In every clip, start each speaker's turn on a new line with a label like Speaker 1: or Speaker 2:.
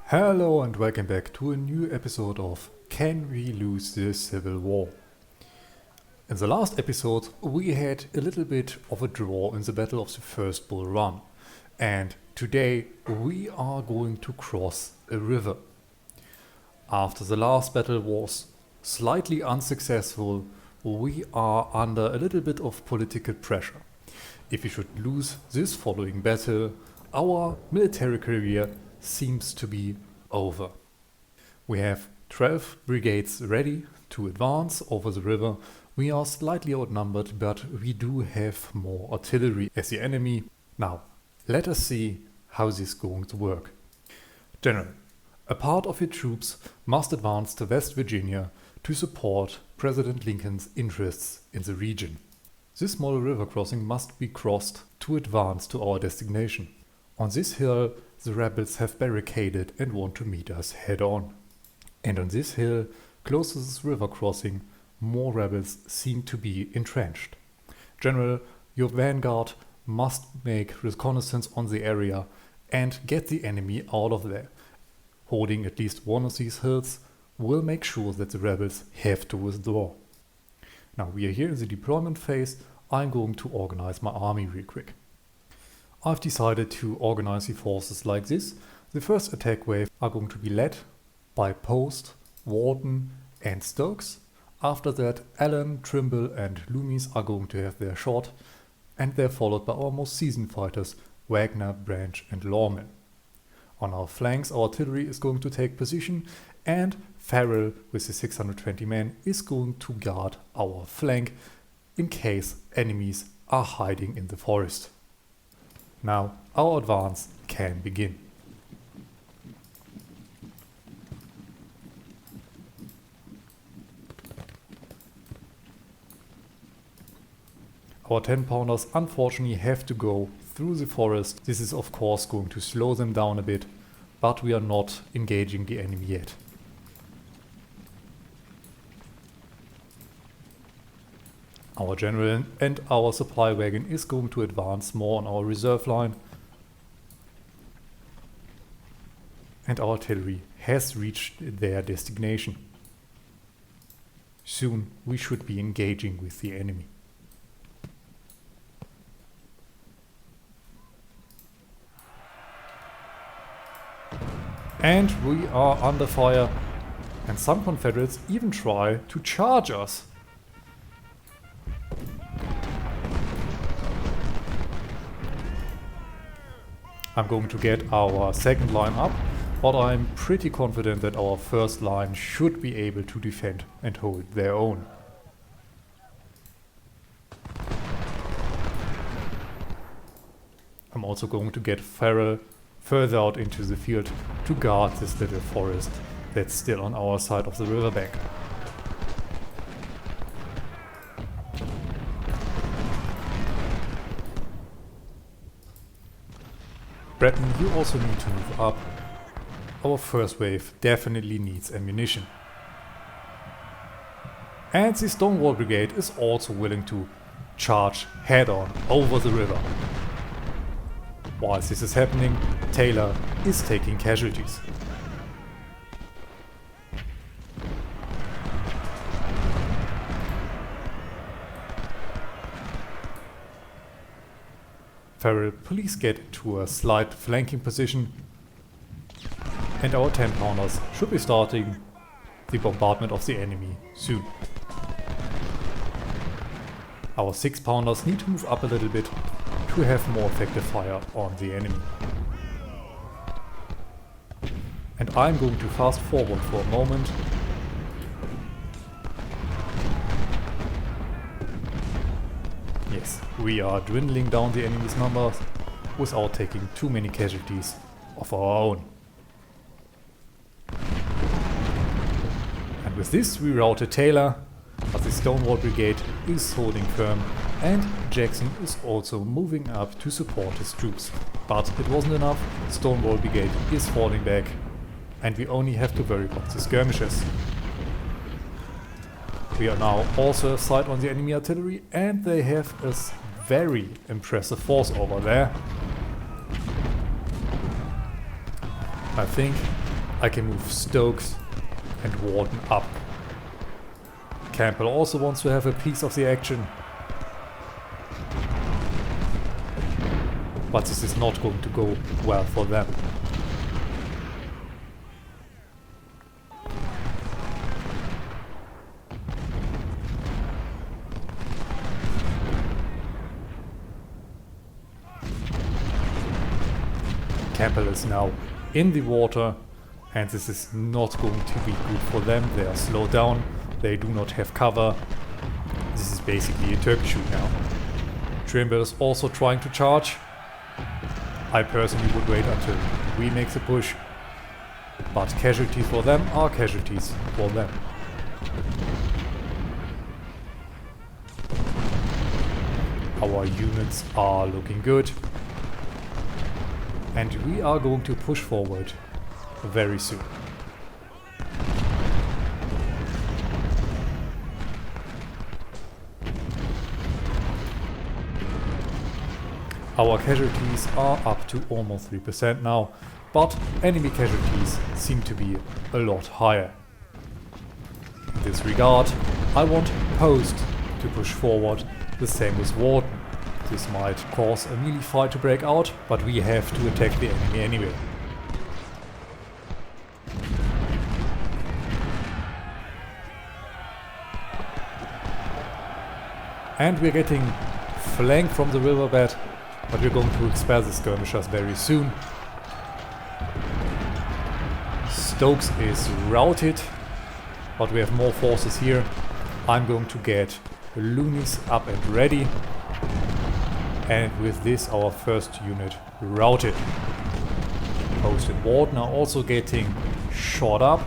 Speaker 1: Hello and welcome back to a new episode of Can We Lose the Civil War? In the last episode we had a little bit of a draw in the Battle of the First Bull Run, and today we are going to cross a river. After the last battle was slightly unsuccessful, we are under a little bit of political pressure. If we should lose this following battle, our military career seems to be over. We have 12 brigades ready to advance over the river. We are slightly outnumbered, but we do have more artillery as the enemy. Now, let us see how this is going to work. General, a part of your troops must advance to West Virginia to support President Lincoln's interests in the region. This small river crossing must be crossed to advance to our destination. On this hill, the rebels have barricaded and want to meet us head on. And on this hill, close to this river crossing, more rebels seem to be entrenched. General, your vanguard must make reconnaissance on the area and get the enemy out of there. Holding at least one of these hills will make sure that the rebels have to withdraw. Now we are here in the deployment phase. I'm going to organize my army real quick. I've decided to organize the forces like this. The first attack wave are going to be led by Post, Wharton and Stokes. After that, Allen, Trimble and Loomis are going to have their shot, and they're followed by our most seasoned fighters, Wagner, Branch and Lawman. On our flanks, our artillery is going to take position, and Farrell with his 620 men is going to guard our flank in case enemies are hiding in the forest. Now our advance can begin. Our 10-pounders unfortunately have to go through the forest. This is of course going to slow them down a bit, but we are not engaging the enemy yet. Our general and our supply wagon is going to advance more on our reserve line. And our artillery has reached their destination. Soon we should be engaging with the enemy. And we are under fire, and some Confederates even try to charge us. I'm going to get our second line up, but I'm pretty confident that our first line should be able to defend and hold their own. I'm also going to get Farrell further out into the field to guard this little forest that's still on our side of the riverbank. Breton, you also need to move up. Our first wave definitely needs ammunition. And the Stonewall Brigade is also willing to charge head on over the river. Whilst this is happening, Taylor is taking casualties. Farrell, please get to a slight flanking position, and our 10-pounders should be starting the bombardment of the enemy soon. Our 6-pounders need to move up a little bit to have more effective fire on the enemy. And I'm going to fast forward for a moment. Yes, we are dwindling down the enemy's numbers without taking too many casualties of our own. And with this we routed Taylor, but the Stonewall Brigade is holding firm, and Jackson is also moving up to support his troops. But it wasn't enough, Stonewall Brigade is falling back, and we only have to worry about the skirmishes. We are now also a sight on the enemy artillery, and they have a very impressive force over there. I think I can move Stokes and Warden up. Campbell also wants to have a piece of the action. But this is not going to go well for them. Campbell is now in the water, and this is not going to be good for them. They are slowed down, they do not have cover. This is basically a turkey shoot now. Trimble is also trying to charge. I personally would wait until we make the push, but casualties for them are casualties for them. Our units are looking good. And we are going to push forward very soon. Our casualties are up to almost 3% now, but enemy casualties seem to be a lot higher. In this regard, I want Post to push forward, the same with Warden. This might cause a melee fight to break out, but we have to attack the enemy anyway. And we're getting flanked from the riverbed, but we're going to expel the skirmishers very soon. Stokes is routed, but we have more forces here. I'm going to get loonies up and ready. And with this, our first unit routed. Post and Warden are also getting shot up.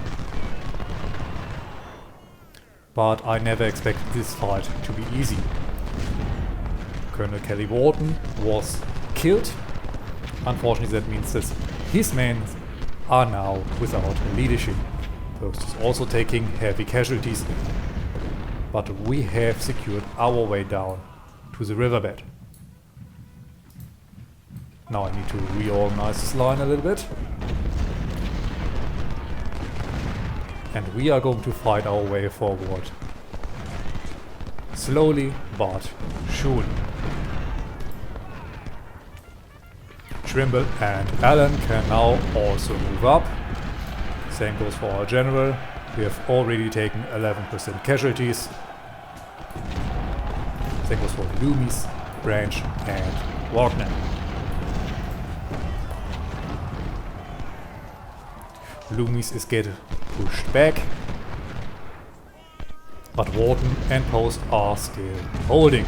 Speaker 1: But I never expected this fight to be easy. Colonel Kelly Warden was killed. Unfortunately, that means that his men are now without leadership. Post is also taking heavy casualties. But we have secured our way down to the riverbed. Now I need to reorganize this line a little bit. And we are going to fight our way forward. Slowly but surely. Trimble and Allen can now also move up. Same goes for our general. We have already taken 11% casualties. Same goes for Loomis, Branch and Wagner. Loomis is getting pushed back, but Warden and Post are still holding.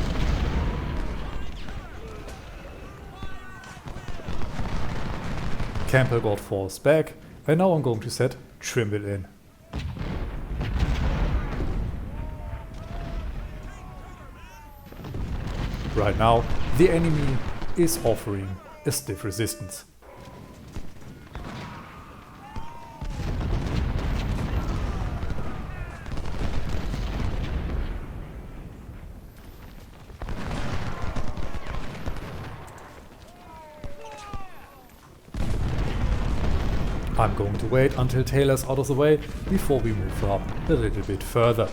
Speaker 1: Campbell got forced back, and now I'm going to set Trimble in. Right now, the enemy is offering a stiff resistance. I'm going to wait until Taylor's out of the way before we move up a little bit further.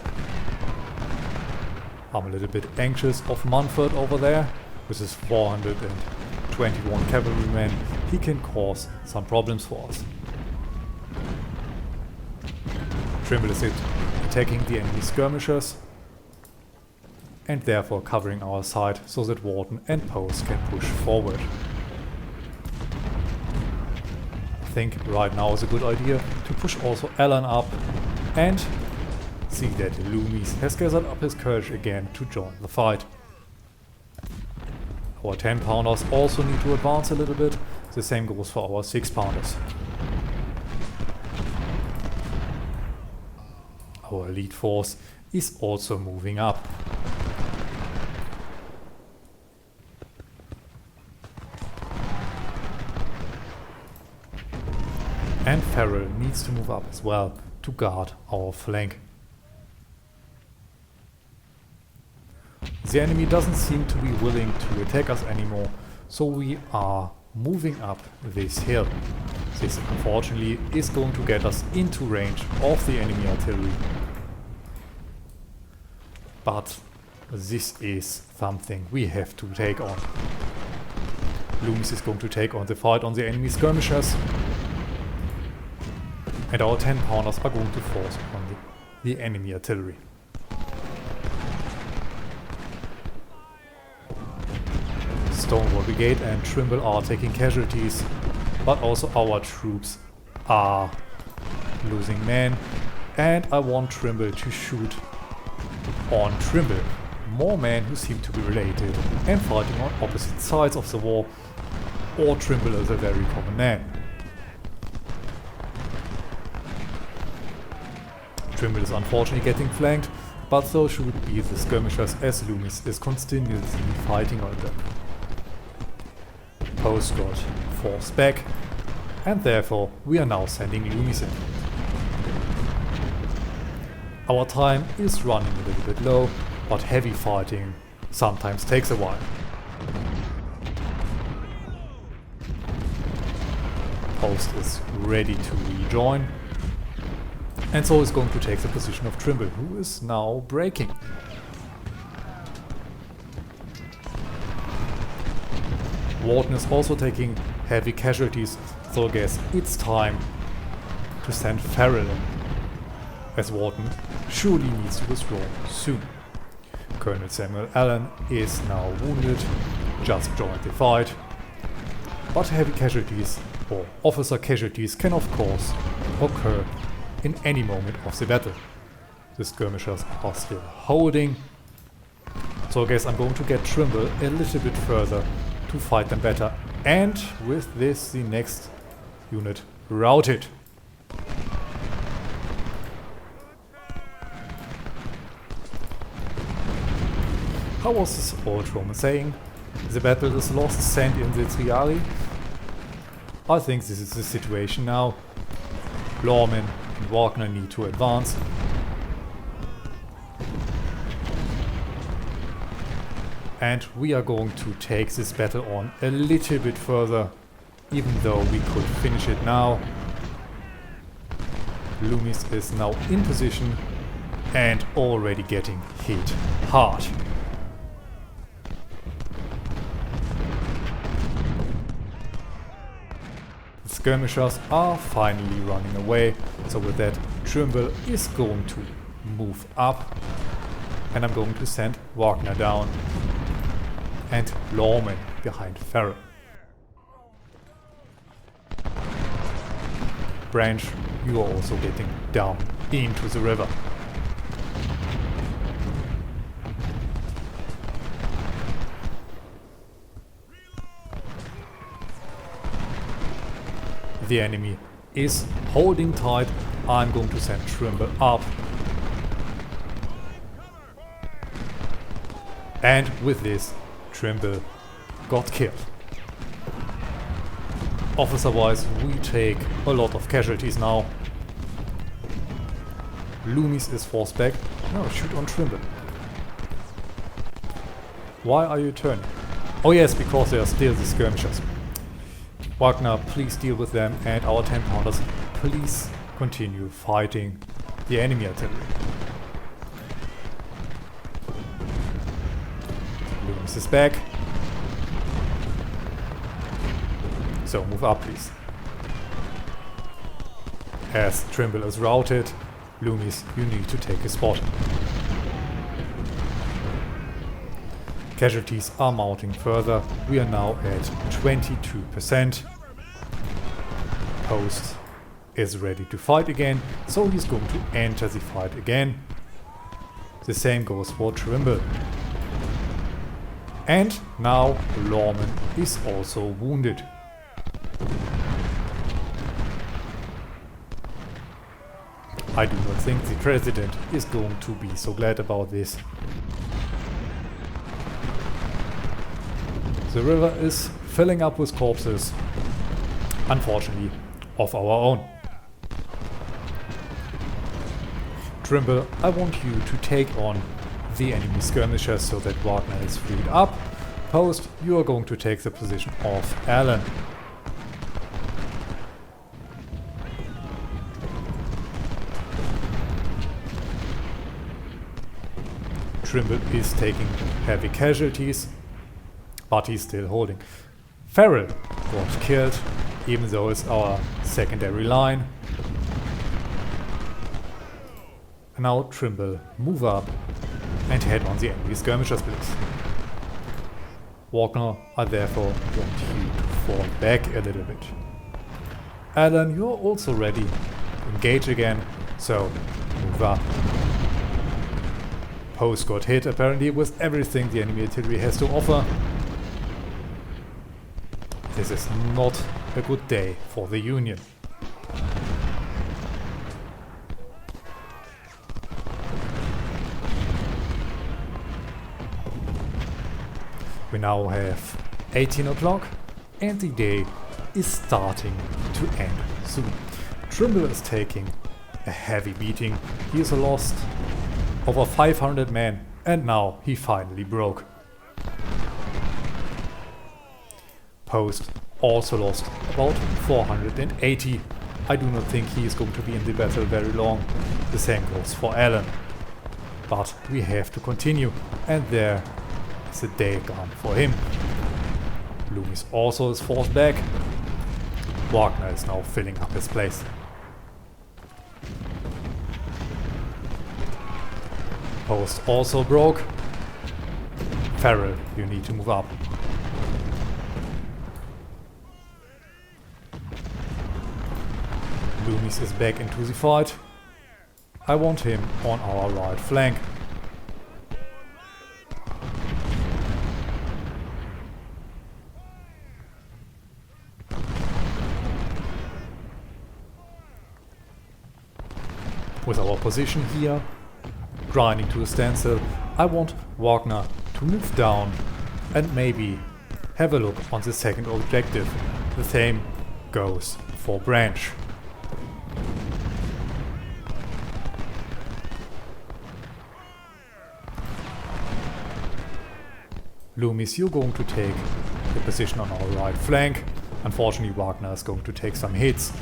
Speaker 1: I'm a little bit anxious of Munford over there. With his 421 cavalrymen, he can cause some problems for us. Trimble is attacking the enemy skirmishers and therefore covering our side so that Warden and Post can push forward. I think right now is a good idea to push also Allen up and see that Loomis has gathered up his courage again to join the fight. Our 10-pounders also need to advance a little bit. The same goes for our 6-pounders. Our elite force is also moving up. And Farrell needs to move up as well to guard our flank. The enemy doesn't seem to be willing to attack us anymore, so we are moving up this hill. This unfortunately is going to get us into range of the enemy artillery. But this is something we have to take on. Loomis is going to take on the fight on the enemy skirmishers. And our 10-pounders are going to force on the enemy artillery. Stonewall Brigade and Trimble are taking casualties, but also our troops are losing men, and I want Trimble to shoot on Trimble. More men who seem to be related and fighting on opposite sides of the war, or Trimble is a very common name. Trimble is unfortunately getting flanked, but so should be the skirmishers as Loomis is continuously fighting on them. Post got forced back, and therefore we are now sending Loomis in. Our time is running a little bit low, but heavy fighting sometimes takes a while. Post is ready to rejoin, and so is going to take the position of Trimble, who is now breaking. Wharton is also taking heavy casualties, so I guess it's time to send Farrell in, as Wharton surely needs to withdraw soon. Colonel Samuel Allen is now wounded, just joined the fight, but heavy casualties or officer casualties can of course occur in any moment of the battle. The skirmishers are still holding, so I guess I'm going to get Trimble a little bit further to fight them better, and with this the next unit routed. How was this old Roman saying? The battle is lost, send in the Triari? I think this is the situation now. Lorman and Wagner need to advance. And we are going to take this battle on a little bit further, even though we could finish it now. Loomis is now in position and already getting hit hard. The skirmishers are finally running away, so with that Trimble is going to move up, and I'm going to send Wagner down and Lorman behind Farrell. Branch, you are also getting down into the river. The enemy is holding tight. I'm going to send Trimble up. And with this, Trimble got killed. Officer-wise, we take a lot of casualties now. Loomis is forced back. No, shoot on Trimble. Why are you turning? Oh yes, because they are still the skirmishers. Wagner, please deal with them, and our 10-pounders, please continue fighting the enemy artillery. Loomis is back. So move up, please. As Trimble is routed, Loomis, you need to take a spot. Casualties are mounting further. We are now at 22%. Post is ready to fight again, so he's going to enter the fight again. The same goes for Trimble. And now Lorman is also wounded. I do not think the president is going to be so glad about this. The river is filling up with corpses, unfortunately, of our own. Trimble, I want you to take on the enemy skirmishers so that Wagner is freed up. Post, you are going to take the position of Allen. Trimble is taking heavy casualties, but he's still holding. Farrell got killed, even though it's our secondary line. And now Trimble move up and head on the enemy skirmishers, please. Wagner, I therefore want you to fall back a little bit. Alan, you're also ready. Engage again, so move up. Post got hit apparently with everything the enemy artillery has to offer. This is not a good day for the Union. We now have 18 o'clock and the day is starting to end soon. Trimble is taking a heavy beating. He has lost over 500 men and now he finally broke. Post also lost about 480. I do not think he is going to be in the battle very long. The same goes for Allen. But we have to continue, and there is a day gone for him. Loomis also is forced back. Wagner is now filling up his place. Post also broke. Farrell, you need to move up. Loomis is back into the fight. I want him on our right flank. With our position here, grinding to a standstill, I want Wagner to move down and maybe have a look on the second objective. The same goes for Branch. Loomis, you're going to take the position on our right flank. Unfortunately, Wagner is going to take some hits.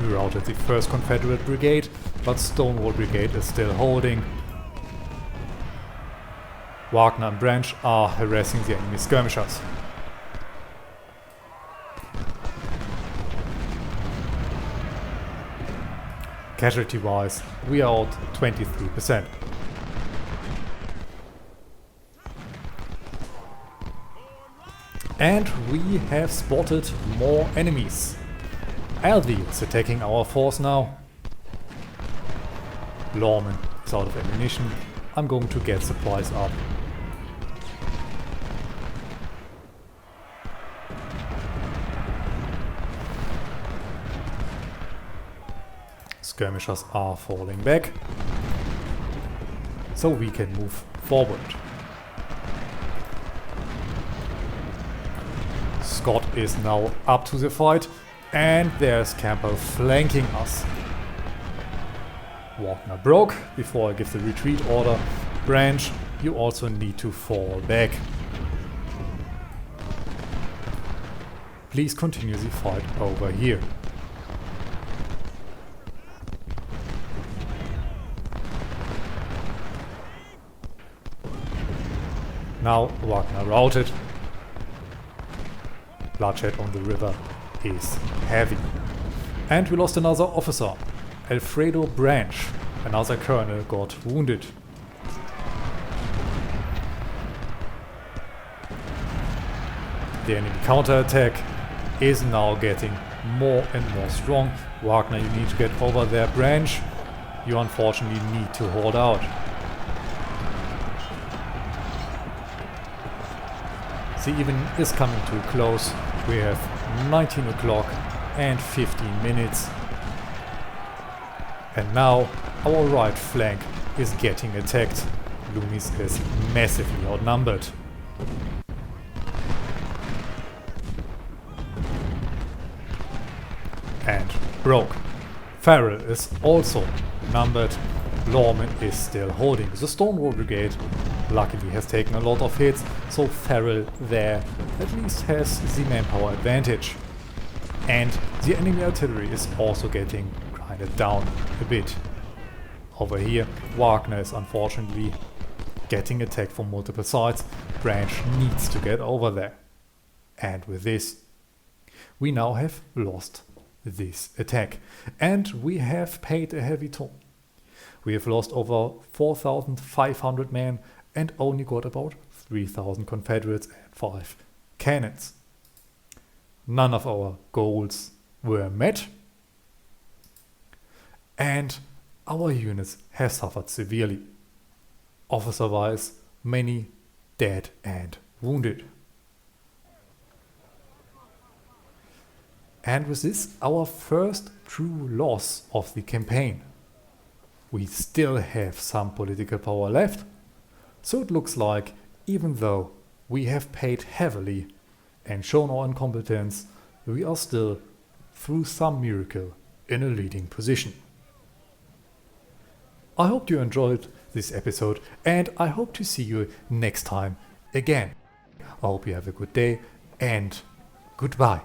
Speaker 1: We routed the 1st Confederate Brigade, but Stonewall Brigade is still holding. Wagner and Branch are harassing the enemy skirmishers. Casualty-wise, we are out 23%. And we have spotted more enemies. Alvey is attacking our force now. Lawman is out of ammunition. I'm going to get supplies up. Skirmishers are falling back, so we can move forward. Scott is now up to the fight, and there's Campbell flanking us. Wagner broke before I give the retreat order. Branch, you also need to fall back. Please continue the fight over here. Now Wagner routed. Bloodshed on the river is heavy. And we lost another officer. Alfredo Branch, another colonel, got wounded. The enemy counterattack is now getting more and more strong. Wagner, you need to get over there. Branch, you unfortunately need to hold out. The evening is coming to a close. We have 19 o'clock and 15 minutes. And now our right flank is getting attacked. Loomis is massively outnumbered. And broke. Farrell is also numbered. Lawman is still holding. The Stonewall Brigade luckily has taken a lot of hits, so Farrell there at least has the manpower advantage. And the enemy artillery is also getting grinded down a bit. Over here, Wagner is unfortunately getting attacked from multiple sides. Branch needs to get over there. And with this, we now have lost this attack. And we have paid a heavy toll. We have lost over 4,500 men and only got about 3,000 Confederates and 5 cannons. None of our goals were met. And our units have suffered severely. Officer-wise, many dead and wounded. And with this, our first true loss of the campaign. We still have some political power left, so it looks like, even though we have paid heavily and shown our incompetence, we are still, through some miracle, in a leading position. I hope you enjoyed this episode, and I hope to see you next time again. I hope you have a good day, and goodbye.